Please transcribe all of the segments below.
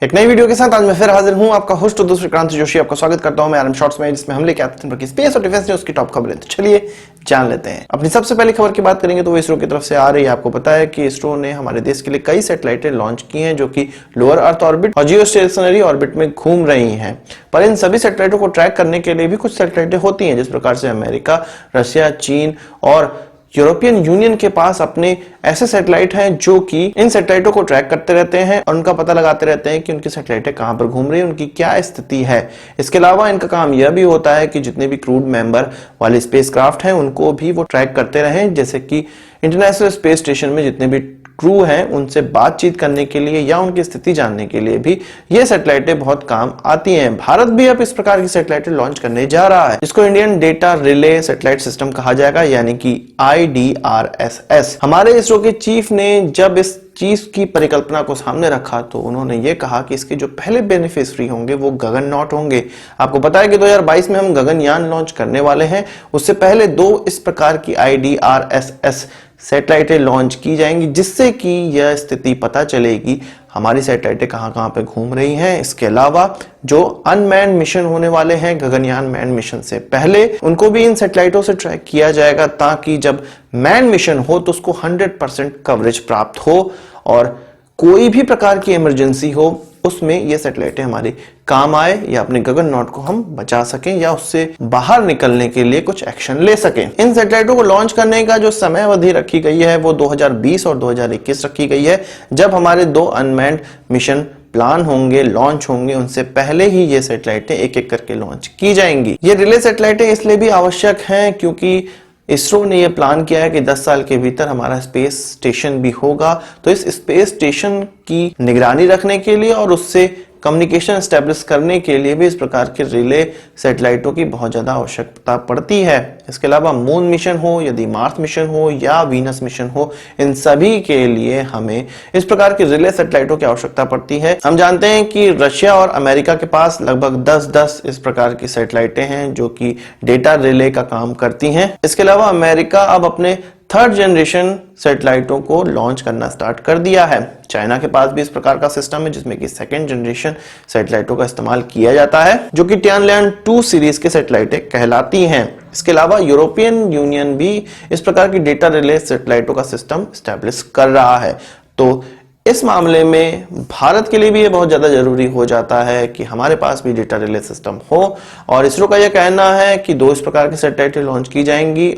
एक नई वीडियो के साथ आज मैं फिर हाजिर हूं। आपका होस्ट और दोस्त क्रांति जोशी आपका स्वागत करता हूं मैं आरएम शॉर्ट्स में, जिसमें हम लेके आते हैं स्पेस और डिफेंस न्यूज की टॉप खबरें। तो चलिए जान लेते हैं। अपनी सबसे पहली खबर की बात करेंगे तो वो इसरो की तरफ से आ रही है। आपको पता है कि इसरो ने हमारे देश के लिए कई सैटेलाइटें लॉन्च की हैं जो कि लोअर अर्थ ऑर्बिट और जियो स्टेशनरी ऑर्बिट में घूम रही हैं। पर इन सभी सैटेलाइटों को ट्रैक करने के लिए भी कुछ सैटेलाइटें होती हैं, जिस प्रकार से अमेरिका, रशिया, चीन और यूरोपियन यूनियन के पास अपने ऐसे सैटेलाइट हैं जो कि इन सैटेलाइटों को ट्रैक करते रहते हैं और उनका पता लगाते रहते हैं कि उनकी सैटेलाइटें कहां पर घूम रही हैं, उनकी क्या स्थिति है। इसके अलावा इनका काम यह भी होता है कि जितने भी क्रूड मेंबर वाले स्पेसक्राफ्ट हैं उनको भी वो ट्रैक करते रहें, जैसे कि इंटरनेशनल स्पेस स्टेशन में जितने भी क्रू हैं उनसे बातचीत करने के लिए या उनकी स्थिति जानने के लिए भी ये सैटेलाइटें बहुत काम आती हैं। भारत भी अब इस प्रकार की सैटेलाइटें लॉन्च करने जा रहा है, जिसको Indian data relay satellite system कहा जाएगा, यानी कि IDRSS। हमारे इसरो के चीफ ने जब इस चीज की परिकल्पना को सामने रखा तो उन्होंने ये कहा कि इसके जो पहले बेनिफिशियरी होंगे वो गगननॉट होंगे। आपको पता है कि 2022 में हम गगनयान लॉन्च करने वाले हैं। उससे पहले 2 इस प्रकार की IDRSS सैटेलाइटें लॉन्च की जाएंगी, जिससे कि यह स्थिति पता चलेगी हमारी सैटेलाइटें कहां पे घूम रही हैं। इसके अलावा जो अनमैन्ड मिशन होने वाले हैं गगनयान मैन मिशन से पहले, उनको भी इन सैटेलाइटों से ट्रैक किया जाएगा, ताकि जब मैन मिशन हो तो उसको 100% कवरेज प्राप्त हो और कोई भी प्रकार की इमरजेंसी हो उसमें ये सैटेलाइटें हमारे काम आए या अपने गगननॉट को हम बचा सकें या उससे बाहर निकलने के लिए कुछ एक्शन ले सकें। इन सैटेलाइटों को लॉन्च करने का जो समय अवधि रखी गई है वो 2020 और 2021 रखी गई है, जब हमारे 2 अनमैन्ड मिशन प्लान होंगे, लॉन्च होंगे। उनसे पहले ही ये सैटेलाइटें एक एक करके लॉन्च की जाएंगी। ये रिले सैटेलाइटें इसलिए भी आवश्यक हैं क्योंकि इसरो ने यह प्लान किया है कि 10 साल के भीतर हमारा स्पेस स्टेशन भी होगा। तो इस स्पेस स्टेशन की निगरानी रखने के लिए और उससे कम्युनिकेशन स्टैब्लिश करने के लिए भी इस प्रकार के रिले सैटेलाइटों की बहुत ज्यादा आवश्यकता पड़ती है। इसके अलावा मून मिशन हो, यदि मार्स मिशन हो या वीनस मिशन हो, इन सभी के लिए हमें इस प्रकार के रिले सैटेलाइटों की आवश्यकता पड़ती है। हम जानते हैं कि रशिया और अमेरिका के पास लगभग 10 इस प्रकार की सैटेलाइटें हैं जो कि डेटा रिले का काम करती हैं। इसके अलावा अमेरिका अब अपने 3rd जनरेशन सैटेलाइटों को लॉन्च करना स्टार्ट कर दिया है। चाइना के पास भी इस प्रकार का सिस्टम है जिसमें कि 2nd जनरेशन सैटेलाइटों का इस्तेमाल किया जाता है, जो कि Tianlian 2 सीरीज के सैटेलाइटें कहलाती हैं। इसके अलावा यूरोपियन यूनियन भी इस प्रकार की डेटा रिले सैटेलाइटों का सिस्टम स्टैब्लिश कर रहा है। तो इस मामले में भारत के लिए भी ये बहुत ज्यादा जरूरी हो जाता है कि हमारे पास भी डेटा रिले सिस्टम हो। और इसरो का यह कहना है कि 2 इस प्रकार की सैटेलाइटें लॉन्च की जाएंगी,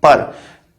पर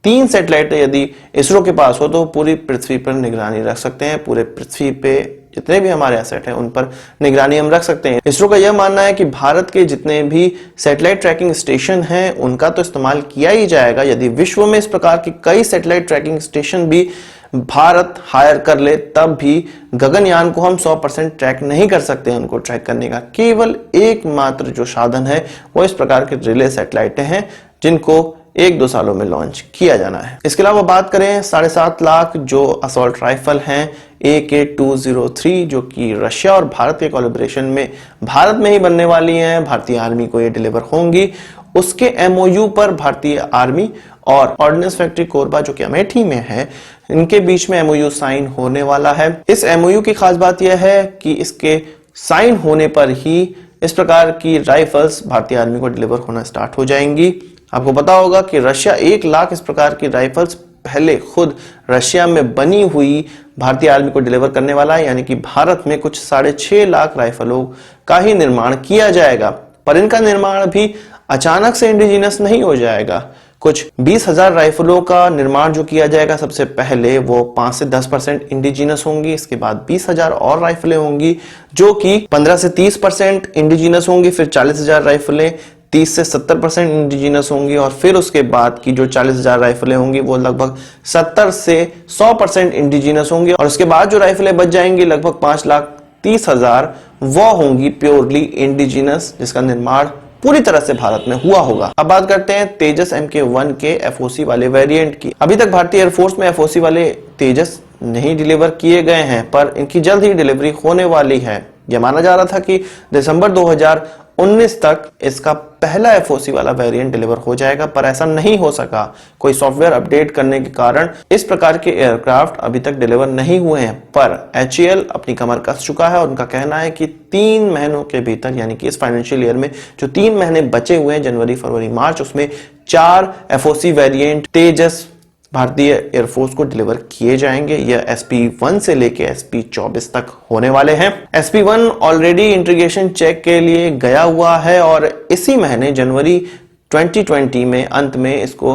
3 सैटेलाइट यदि इसरो के पास हो तो पूरी पृथ्वी पर निगरानी रख सकते हैं। पूरे पृथ्वी पे जितने भी हमारे एसेट हैं उन पर निगरानी हम रख सकते हैं। इसरो का यह मानना है कि भारत के जितने भी सैटेलाइट ट्रैकिंग स्टेशन हैं उनका तो इस्तेमाल किया ही जाएगा। यदि विश्व में इस प्रकार की कई सैटेलाइट ट्रैकिंग स्टेशन भी भारत हायर कर ले तब भी गगनयान को हम 100% ट्रैक नहीं कर सकते हैं। उनको ट्रैक करने का केवल एकमात्र जो साधन है वो इस प्रकार के रिले सैटेलाइटें हैं, जिनको 1-2 सालों में लॉन्च किया जाना है। इसके अलावा बात करें 7.5 लाख जो असॉल्ट राइफल हैं AK-203, जो कि रशिया और भारत के कोलैबोरेशन में भारत में ही बनने वाली हैं, भारतीय आर्मी को ये डिलीवर होंगी। उसके MOU पर भारतीय आर्मी और ऑर्डिनेंस फैक्ट्री कोरबा जो कि अमेठी में है, इनके बीच में MOU साइन होने वाला है। इस MOU की खास बात यह है कि इसके साइन होने पर ही इस प्रकार की राइफल्स भारतीय आर्मी को डिलीवर होना स्टार्ट हो जाएंगी। आपको पता होगा कि रशिया 1 लाख इस प्रकार की राइफल्स पहले खुद रशिया में बनी हुई भारतीय आर्मी को डिलीवर करने वाला है, यानी कि भारत में कुछ 6.5 लाख राइफलों का ही निर्माण किया जाएगा। पर इनका निर्माण भी अचानक से इंडिजिनस नहीं हो जाएगा। कुछ 20,000 राइफलों का निर्माण जो किया जाएगा, सबसे पहले वो 5 से 10% इंडिजिनस होंगी। इसके बाद 20,000 और राइफलें होंगी जो कि 15 से 30% इंडिजिनस होंगी। फिर 40,000 राइफलें 30 से 70% इंडिजिनस होंगी और फिर उसके बाद की जो 40,000 राइफलें होंगी वो लगभग 70 से 100% इंडिजिनस होंगी। और उसके बाद जो राइफलें बच जाएंगी लगभग 5,30,000 वो होंगी प्योरली इंडिजिनस, जिसका निर्माण पूरी तरह से भारत में हुआ होगा। अब बात करते हैं तेजस MK1 के FOC वाले वेरिएंट की। अभी तक भारतीय एयरफोर्स में FOC वाले तेजस नहीं डिलीवर किए गए हैं, पर इनकी जल्द ही डिलीवरी होने वाली है। यह माना जा रहा था कि दिसंबर 2019 तक इसका पहला एफओसी वाला वेरिएंट डिलीवर हो जाएगा, पर ऐसा नहीं हो सका। कोई सॉफ्टवेयर अपडेट करने के कारण इस प्रकार के एयरक्राफ्ट अभी तक डिलीवर नहीं हुए हैं। पर HAL अपनी कमर कस चुका है और उनका कहना है कि 3 महीनों के भीतर, यानी कि इस फाइनेंशियल ईयर में जो 3 महीने बचे हुए हैं, जनवरी, फरवरी, मार्च, उसमें 4 एफओसी वेरिएंट तेजस भारतीय एयरफोर्स को डिलीवर किए जाएंगे। यह SP1 से लेके SP24 तक होने वाले हैं। SP1 ऑलरेडी इंटीग्रेशन चेक के लिए गया हुआ है और इसी महीने जनवरी 2020 में अंत में इसको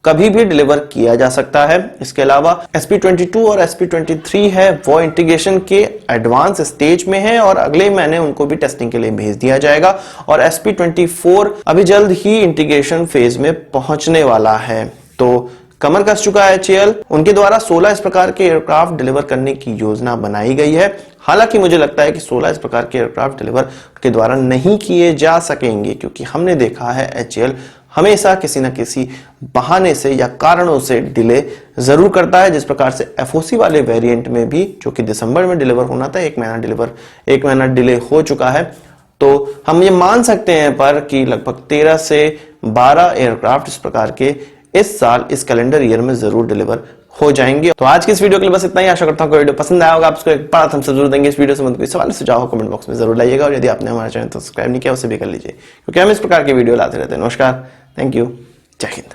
कभी भी डिलीवर किया जा सकता है। इसके अलावा SP22 और SP23 है, वो इंटीग्रेशन के एडवांस स्टेज में है और अगले महीने उनको भी टेस्टिंग के लिए भेज दिया जाएगा। और SP24 अभी जल्द ही इंटीग्रेशन फेज में पहुंचने वाला है। तो कमर कस चुका है HAL। उनके द्वारा 16 इस प्रकार के एयरक्राफ्ट डिलीवर करने की योजना बनाई गई है। हालांकि मुझे लगता है कि 16 इस प्रकार के एयरक्राफ्ट डिलीवर के द्वारा नहीं किए जा सकेंगे, क्योंकि हमने देखा है HAL हमेशा किसी न किसी बहाने से या कारणों से डिले जरूर करता है। जिस प्रकार से एफओसी वाले वेरिएंट में भी, जो कि दिसंबर में डिलीवर होना था, एक महीना डिले हो चुका है। तो हम ये मान सकते हैं पर कि लगभग 13 से 12 एयरक्राफ्ट इस प्रकार के इस साल, इस कैलेंडर ईयर में जरूर डिलीवर हो जाएंगे। तो आज की इस वीडियो के लिए बस इतना ही। आशा करता हूँ वीडियो पसंद आया होगा। आप इसको एक बड़ा थम्स अप जरूर देंगे। इस वीडियो से कोई सवाल सुझाव हो कमेंट बॉक्स में जरूर लाइएगा और यदि आपने हमारा चैनल सब्सक्राइब नहीं किया उसे भी कर लीजिए, क्योंकि हम इस प्रकार के वीडियो लाते रहते हैं। नमस्कार, थैंक यू, जय हिंद।